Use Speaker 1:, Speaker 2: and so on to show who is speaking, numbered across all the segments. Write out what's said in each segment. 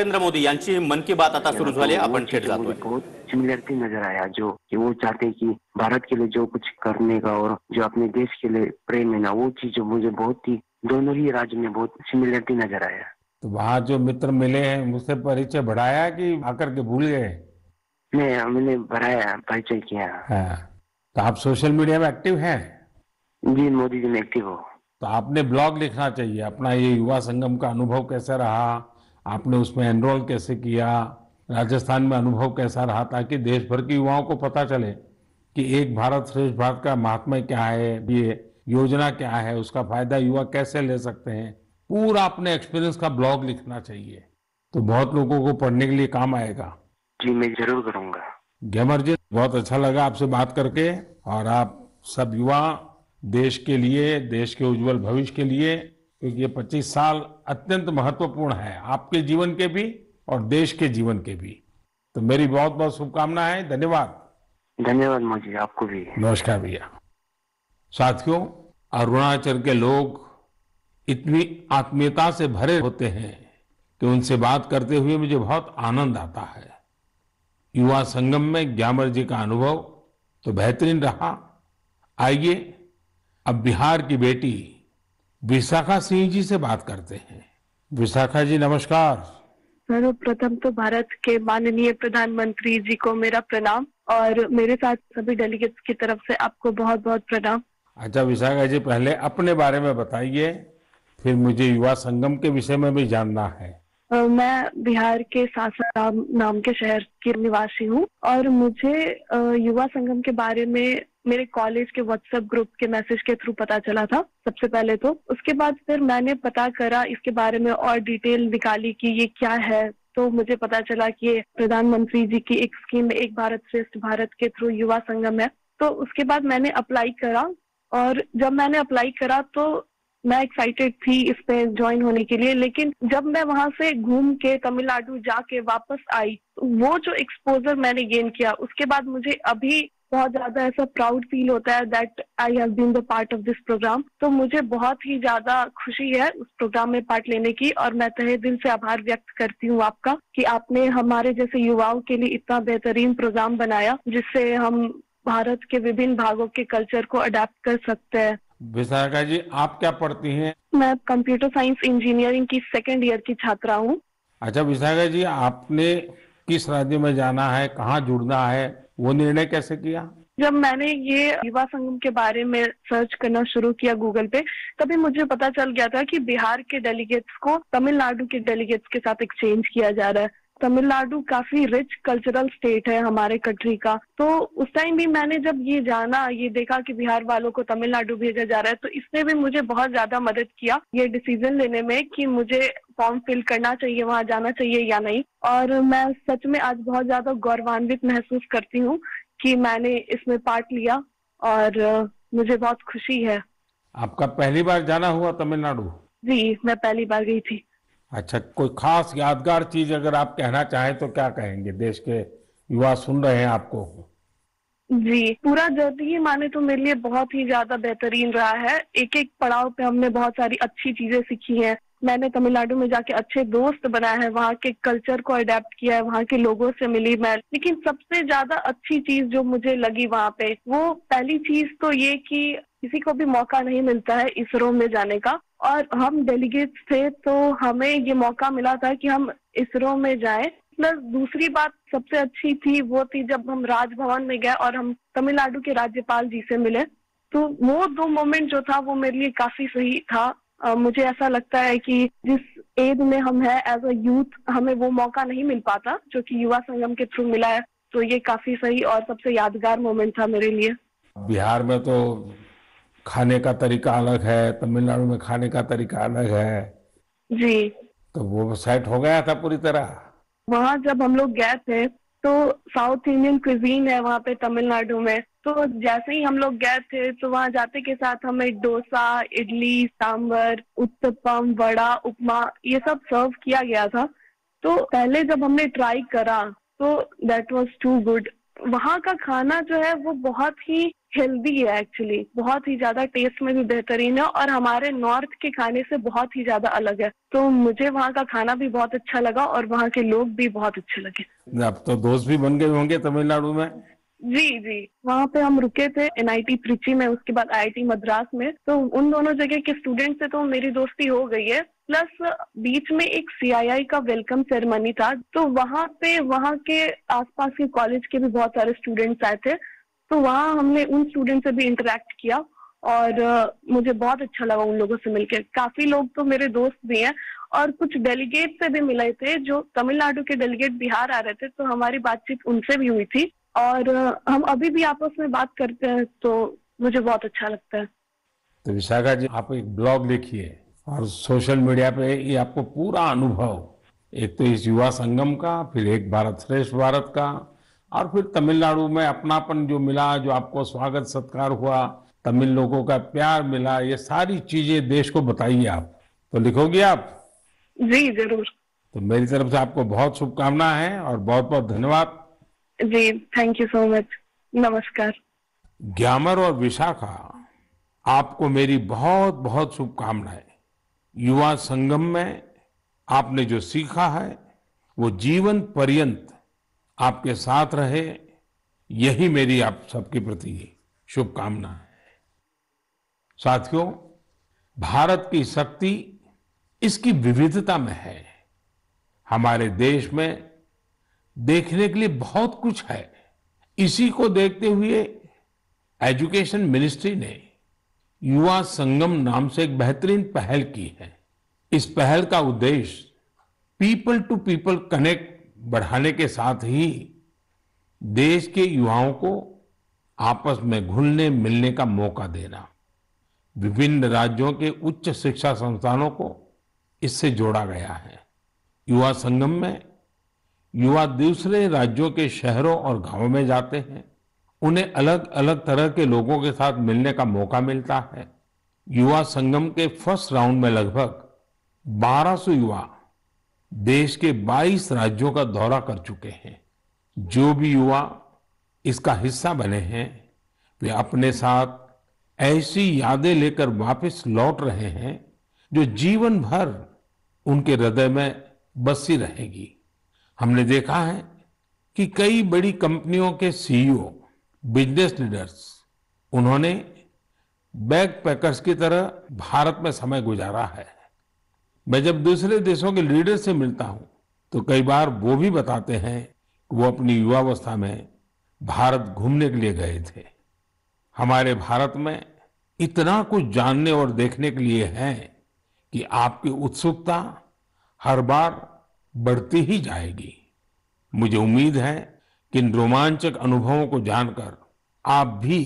Speaker 1: नरेंद्र मोदी यांची मन की बात आता सुरू झाली आहे. आपण थेट जातोय.
Speaker 2: बहुत सिमिलरिटी नजर आया जो कि वो चाहते हैं कि भारत के लिए जो कुछ करने का और जो अपने देश के लिए प्रेम है ना, वो चीज जो मुझे बहुत ही दोनों ही राज्य में बहुत सिमिलरिटी नजर आया।
Speaker 3: तो वहाँ जो मित्र मिले हैं मुझसे परिचय बढ़ाया कि आकर के भूल गए?
Speaker 2: मैंने बढ़ाया, परिचय किया।
Speaker 3: हाँ, तो आप सोशल मीडिया में एक्टिव हैं?
Speaker 2: जी, मोदी जी में एक्टिव हो।
Speaker 3: तो आपने ब्लॉग लिखना चाहिए अपना, ये युवा संगम का अनुभव कैसा रहा, आपने उसमें एनरोल कैसे किया, राजस्थान में अनुभव कैसा रहा, ताकि देश भर के युवाओं को पता चले कि एक भारत श्रेष्ठ भारत का महात्म्य क्या है, ये योजना क्या है, उसका फायदा युवा कैसे ले सकते हैं। पूरा अपने एक्सपीरियंस का ब्लॉग लिखना चाहिए, तो बहुत लोगों को पढ़ने के लिए काम आएगा।
Speaker 2: जी, मैं जरूर करूंगा।
Speaker 3: ग्यामर जी, बहुत अच्छा लगा आपसे बात करके, और आप सब युवा देश के लिए, देश के उज्जवल भविष्य के लिए, क्योंकि ये 25 साल अत्यंत महत्वपूर्ण है आपके जीवन के भी और देश के जीवन के भी। तो मेरी बहुत बहुत शुभकामनाएं। धन्यवाद।
Speaker 2: धन्यवाद मोदी, आपको भी।
Speaker 3: नमस्कार भैया। साथियों, अरुणाचल के लोग इतनी आत्मीयता से भरे होते हैं कि उनसे बात करते हुए मुझे बहुत आनंद आता है। युवा संगम में ग्यामर जी का अनुभव तो बेहतरीन रहा। आइए अब बिहार की बेटी विशाखा सिंह जी से बात करते हैं। विशाखा जी, नमस्कार।
Speaker 4: सर्वप्रथम तो भारत के माननीय प्रधानमंत्री जी को मेरा प्रणाम, और मेरे साथ सभी डेलीगेट्स की तरफ से आपको बहुत बहुत प्रणाम।
Speaker 3: अच्छा विशाखा जी, पहले अपने बारे में बताइए, फिर मुझे युवा संगम के विषय में भी जानना है।
Speaker 4: मैं बिहार के सासाराम नाम के शहर की निवासी हूँ, और मुझे युवा संगम के बारे में मेरे कॉलेज के व्हाट्सएप ग्रुप के मैसेज के थ्रू पता चला था सबसे पहले। तो उसके बाद फिर मैंने पता करा इसके बारे में और डिटेल निकाली कि ये क्या है। तो मुझे पता चला कि ये प्रधानमंत्री जी की एक स्कीम, एक भारत श्रेष्ठ भारत के थ्रू युवा संगम है। तो उसके बाद मैंने अप्लाई करा, और जब मैंने अप्लाई करा तो मैं एक्साइटेड थी इस पे ज्वाइन होने के लिए। लेकिन जब मैं वहां से घूम के तमिलनाडु जाके वापस आई, तो वो जो एक्सपोजर मैंने गेन किया, उसके बाद मुझे अभी बहुत ज्यादा ऐसा प्राउड फील होता है that I have been the part of this program. तो मुझे बहुत ही ज्यादा खुशी है उस प्रोग्राम में पार्ट लेने की, और मैं तहे दिल से आभार व्यक्त करती हूँ आपका कि आपने हमारे जैसे युवाओं के लिए इतना बेहतरीन प्रोग्राम बनाया, जिससे हम भारत के विभिन्न भागों के कल्चर को अडेप्ट कर सकते हैं।
Speaker 3: विशाखा जी, आप क्या पढ़ती हैं?
Speaker 4: मैं कंप्यूटर साइंस इंजीनियरिंग की सेकेंड ईयर की छात्रा हूँ।
Speaker 3: अच्छा विशाखा जी, आपने किस राज्य में जाना है, कहाँ जुड़ना है, वो निर्णय कैसे किया?
Speaker 4: जब मैंने ये युवा संगम के बारे में सर्च करना शुरू किया गूगल पे, तभी मुझे पता चल गया था कि बिहार के डेलीगेट्स को तमिलनाडु के डेलीगेट्स के साथ एक्सचेंज किया जा रहा है। तमिलनाडु काफी रिच कल्चरल स्टेट है हमारे कंट्री का। तो उस टाइम भी मैंने जब ये जाना, ये देखा कि बिहार वालों को तमिलनाडु भेजा जा रहा है, तो इसने भी मुझे बहुत ज्यादा मदद किया ये डिसीजन लेने में कि मुझे फॉर्म फिल करना चाहिए, वहां जाना चाहिए या नहीं। और मैं सच में आज बहुत ज्यादा गौरवान्वित महसूस करती हूँ कि मैंने इसमें पार्ट लिया, और मुझे बहुत खुशी है।
Speaker 3: आपका पहली बार जाना हुआ तमिलनाडु?
Speaker 4: जी, मैं पहली बार गई थी।
Speaker 3: अच्छा, कोई खास यादगार चीज अगर आप कहना चाहें तो क्या कहेंगे? देश के युवा सुन रहे हैं आपको।
Speaker 4: जी, पूरा जर्नी माने तो मेरे लिए बहुत ही ज्यादा बेहतरीन रहा है। एक एक पड़ाव पे हमने बहुत सारी अच्छी चीजें सीखी हैं। मैंने तमिलनाडु में जाके अच्छे दोस्त बनाए हैं, वहाँ के कल्चर को अडेप्ट किया है, वहाँ के लोगों से मिली मैं। लेकिन सबसे ज्यादा अच्छी चीज जो मुझे लगी वहाँ पे, वो पहली चीज तो ये कि किसी को भी मौका नहीं मिलता है इसरो में जाने का, और हम डेलीगेट्स थे तो हमें ये मौका मिला था कि हम इसरो में जाएं। प्लस दूसरी बात सबसे अच्छी थी वो थी जब हम राजभवन में गए और हम तमिलनाडु के राज्यपाल जी से मिले। तो वो दो मोमेंट जो था वो मेरे लिए काफी सही था। मुझे ऐसा लगता है कि जिस एज में हम हैं एज अ यूथ, हमें वो मौका नहीं मिल पाता जो कि युवा संगम के थ्रू मिला है। तो ये काफी सही और सबसे यादगार मोमेंट था मेरे लिए।
Speaker 3: बिहार में तो खाने का तरीका अलग है, तमिलनाडु में खाने का तरीका अलग है।
Speaker 4: जी,
Speaker 3: तो वो सेट हो गया था पूरी तरह?
Speaker 4: वहाँ जब हम लोग गए थे तो साउथ इंडियन क्विजीन है वहाँ पे तमिलनाडु में। तो जैसे ही हम लोग गए थे तो वहाँ जाते के साथ हमें डोसा, इडली, सांभर, उत्तपम, वड़ा, उपमा ये सब सर्व किया गया था। तो पहले जब हमने ट्राई करा तो दैट वाज टू गुड। वहाँ का खाना जो है वो बहुत ही हेल्दी है एक्चुअली, बहुत ही ज्यादा टेस्ट में भी बेहतरीन है और हमारे नॉर्थ के खाने से बहुत ही ज्यादा अलग है। तो मुझे वहाँ का खाना भी बहुत अच्छा लगा और वहाँ के लोग भी बहुत अच्छे लगे।
Speaker 3: अब तो दोस्त भी बन गए होंगे तमिलनाडु में।
Speaker 4: जी जी, वहाँ पे हम रुके थे एनआईटी त्रिची में, उसके बाद आईआईटी मद्रास में। तो उन दोनों जगह के स्टूडेंट से तो मेरी दोस्ती हो गई है। प्लस बीच में एक सीआईआई का वेलकम सेरेमनी था, तो वहाँ पे वहाँ के आसपास के कॉलेज के भी बहुत सारे स्टूडेंट्स आए थे। तो वहाँ हमने उन स्टूडेंट से भी इंटरेक्ट किया और मुझे बहुत अच्छा लगा उन लोगों से मिलकर। काफी लोग तो मेरे दोस्त भी हैं और कुछ डेलीगेट से भी मिले थे, जो तमिलनाडु के डेलीगेट बिहार आ रहे थे, तो हमारी बातचीत उनसे भी हुई थी और हम अभी भी आपस में बात करते हैं, तो मुझे बहुत अच्छा लगता है।
Speaker 3: तो विशाखा जी, आप एक ब्लॉग लिखिए और सोशल मीडिया पे ये आपको पूरा अनुभव, एक तो इस युवा संगम का, फिर एक भारत श्रेष्ठ भारत का, और फिर तमिलनाडु में अपनापन जो मिला, जो आपको स्वागत सत्कार हुआ, तमिल लोगों का प्यार मिला, ये सारी चीजें देश को बताइए। आप तो लिखोगी आप?
Speaker 4: जी जरूर।
Speaker 3: तो मेरी तरफ से आपको बहुत शुभकामनाएं हैं और बहुत बहुत धन्यवाद।
Speaker 4: जी, थैंक यू सो मच। नमस्कार।
Speaker 3: ग्यामर और विशाखा, आपको मेरी बहुत बहुत शुभकामनाएं। युवा संगम में आपने जो सीखा है वो जीवन पर्यंत आपके साथ रहे, यही मेरी आप सबके प्रति शुभकामना है। साथियों, भारत की शक्ति इसकी विविधता में है। हमारे देश में देखने के लिए बहुत कुछ है। इसी को देखते हुए एजुकेशन मिनिस्ट्री ने युवा संगम नाम से एक बेहतरीन पहल की है। इस पहल का उद्देश्य पीपल टू पीपल कनेक्ट बढ़ाने के साथ ही देश के युवाओं को आपस में घुलने मिलने का मौका देना। विभिन्न राज्यों के उच्च शिक्षा संस्थानों को इससे जोड़ा गया है। युवा संगम में युवा दूसरे राज्यों के शहरों और गांवों में जाते हैं। उन्हें अलग अलग तरह के लोगों के साथ मिलने का मौका मिलता है। युवा संगम के फर्स्ट राउंड में लगभग 1200 युवा देश के 22 राज्यों का दौरा कर चुके हैं। जो भी युवा इसका हिस्सा बने हैं, वे अपने साथ ऐसी यादें लेकर वापस लौट रहे हैं जो जीवन भर उनके हृदय में बसी रहेगी। हमने देखा है कि कई बड़ी कंपनियों के सीईओ, बिजनेस लीडर्स, उन्होंने बैग पैकर्स की तरह भारत में समय गुजारा है। मैं जब दूसरे देशों के लीडर से मिलता हूं तो कई बार वो भी बताते हैं कि वो अपनी युवावस्था में भारत घूमने के लिए गए थे। हमारे भारत में इतना कुछ जानने और देखने के लिए है कि आपकी उत्सुकता हर बार बढ़ती ही जाएगी। मुझे उम्मीद है कि इन रोमांचक अनुभवों को जानकर आप भी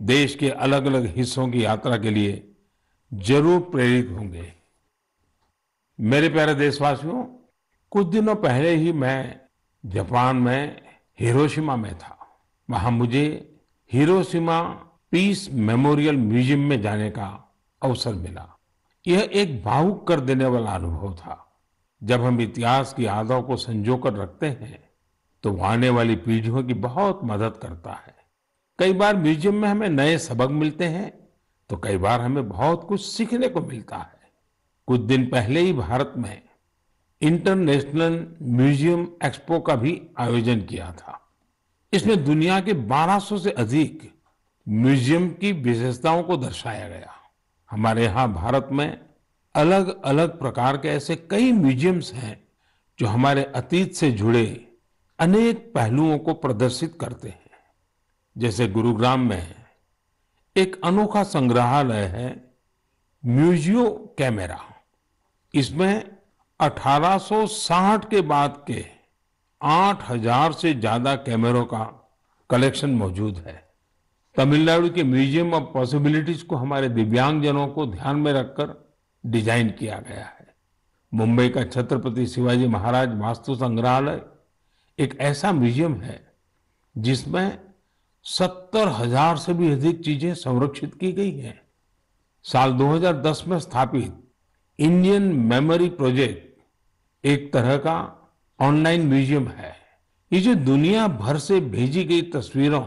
Speaker 3: देश के अलग अलग हिस्सों की यात्रा के लिए जरूर प्रेरित होंगे। मेरे प्यारे देशवासियों, कुछ दिनों पहले ही मैं जापान में हिरोशिमा में था। वहां मुझे हिरोशिमा पीस मेमोरियल म्यूजियम में जाने का अवसर मिला। यह एक भावुक कर देने वाला अनुभव था। जब हम इतिहास की यादों को संजोकर रखते हैं तो वो आने वाली पीढ़ियों की बहुत मदद करता है। कई बार म्यूजियम में हमें नए सबक मिलते हैं तो कई बार हमें बहुत कुछ सीखने को मिलता है। कुछ दिन पहले ही भारत में इंटरनेशनल म्यूजियम एक्सपो का भी आयोजन किया था। इसमें दुनिया के 1200 से अधिक म्यूजियम की विशेषताओं को दर्शाया गया। हमारे यहाँ भारत में अलग अलग प्रकार के ऐसे कई म्यूजियम्स हैं जो हमारे अतीत से जुड़े अनेक पहलुओं को प्रदर्शित करते हैं। जैसे गुरुग्राम में एक अनोखा संग्रहालय है, म्यूजियो कैमेरा। इसमें 1860 के बाद के 8000 से ज्यादा कैमरों का कलेक्शन मौजूद है। तमिलनाडु के म्यूजियम ऑफ पॉसिबिलिटीज को हमारे दिव्यांगजनों को ध्यान में रखकर डिजाइन किया गया है। मुंबई का छत्रपति शिवाजी महाराज वास्तु संग्रहालय एक ऐसा म्यूजियम है जिसमें 70,000 से भी अधिक चीजें संरक्षित की गई हैं। साल 2010 में स्थापित इंडियन मेमोरी प्रोजेक्ट एक तरह का ऑनलाइन म्यूजियम है। ये जो दुनिया भर से भेजी गई तस्वीरों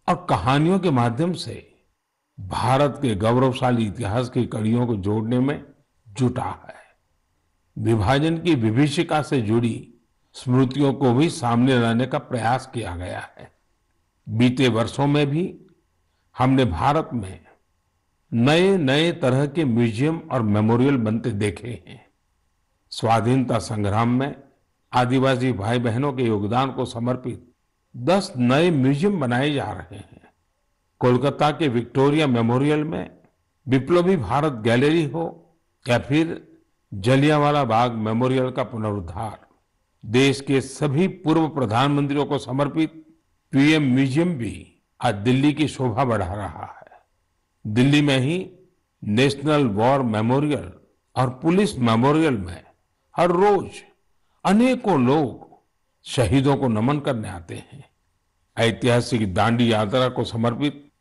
Speaker 3: और कहानियों के माध्यम से भारत के गौरवशाली इतिहास की कड़ियों को जोड़ने में जुटा है। विभाजन की विभीषिका से जुड़ी स्मृतियों को भी सामने लाने का प्रयास किया गया है। बीते वर्षों में भी हमने भारत में नए नए तरह के म्यूजियम और मेमोरियल बनते देखे हैं। स्वाधीनता संग्राम में आदिवासी भाई बहनों के योगदान को समर्पित 10 नए म्यूजियम बनाए जा रहे हैं। कोलकाता के विक्टोरिया मेमोरियल में विप्लवी भारत गैलरी हो या फिर जलियांवाला बाग मेमोरियल का पुनरुद्धार, देश के सभी पूर्व प्रधानमंत्रियों को समर्पित पीएम म्यूजियम भी आज दिल्ली की शोभा बढ़ा रहा है। दिल्ली में ही नेशनल वॉर मेमोरियल और पुलिस मेमोरियल में हर रोज अनेकों लोग शहीदों को नमन करने आते हैं। ऐतिहासिक दांडी यात्रा को समर्पित